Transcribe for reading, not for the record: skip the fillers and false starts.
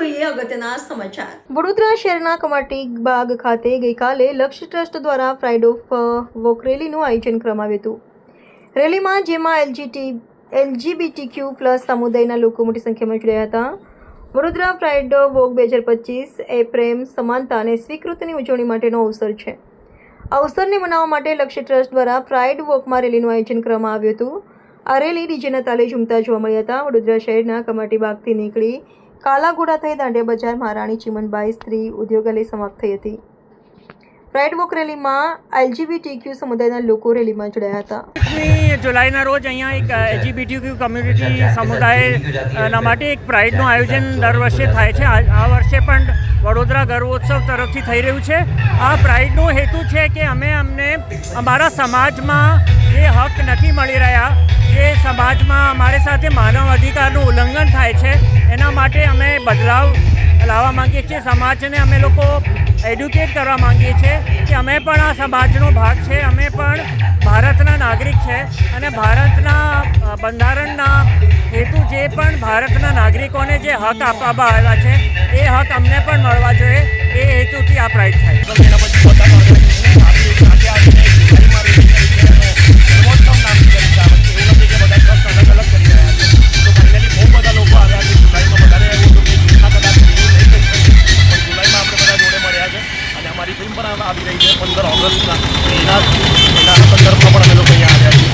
જોઈએ અગત્યના સમાચાર। વડોદરા શહેરના કમાટી બાગ ખાતે ગઈકાલે લક્ષ્ય ટ્રસ્ટ દ્વારા પ્રાઇડ ઓફ વોક રેલીનું આયોજન કરવામાં આવ્યું હતું। રેલીમાં જેમાં LGBTQ+ સમુદાયના લોકો મોટી સંખ્યામાં જોડાયા હતા। વડોદરા પ્રાઇડ વોક 2025 એ પ્રેમ, સમાનતા અને સ્વીકૃતિની ઉજવણી માટેનો અવસર છે। અવસરને મનાવવા માટે લક્ષ્ય ટ્રસ્ટ દ્વારા પ્રાઇડ વોકમાં રેલીનું આયોજન કરવામાં આવ્યું હતું। આ રેલી ડીજેના તાલે ઝૂમતા જોવા મળ્યા હતા। વડોદરા શહેરના કમાટી બાગથી નીકળી કાલાઘોડા થઈ દાંડિયા બજાર મહારાણી ચીમનબાઈ સ્ત્રી ઉદ્યોગાલય સમાપ્ત થઈ હતી। પ્રાઇડ વોક રેલીમાં LGBTQ સમુદાયના લોકો રેલીમાં જોડાયા હતા। જુલાઈના રોજ અહીંયા એક LGBTQ કમ્યુનિટી સમુદાયના માટે એક પ્રાઇડનું આયોજન દર વર્ષે થાય છે। આ વર્ષે પણ વડોદરા ગર્વોત્સવ તરફથી થઈ રહ્યું છે। આ પ્રાઇડનો હેતુ છે કે અમે અમારા સમાજમાં જે હક નથી મળી રહ્યા, જે સમાજમાં અમારી સાથે માનવ અધિકારનું ઉલ્લંઘન થાય છે, એના માટે અમે બદલાવ લાવવા માંગીએ છીએ। સમાજને અમે લોકો એડ્યુકેટ કરવા માંગીએ છીએ કે અમે પણ આ સમાજનો ભાગ છે, અમે પણ ભારતના નાગરિક છે અને ભારતના બંધારણના હેતુ જે પણ ભારતના નાગરિકોને જે હક આપવામાં આવ્યા છે એ હક અમને પણ મળવા જોઈએ, એ હેતુથી આ પ્રાઇડ થાય। આવી રહી છે 15 ઓગસ્ટના એના સંદર્ભમાં પણ અમે લોકો અહીંયા આવ્યા છીએ।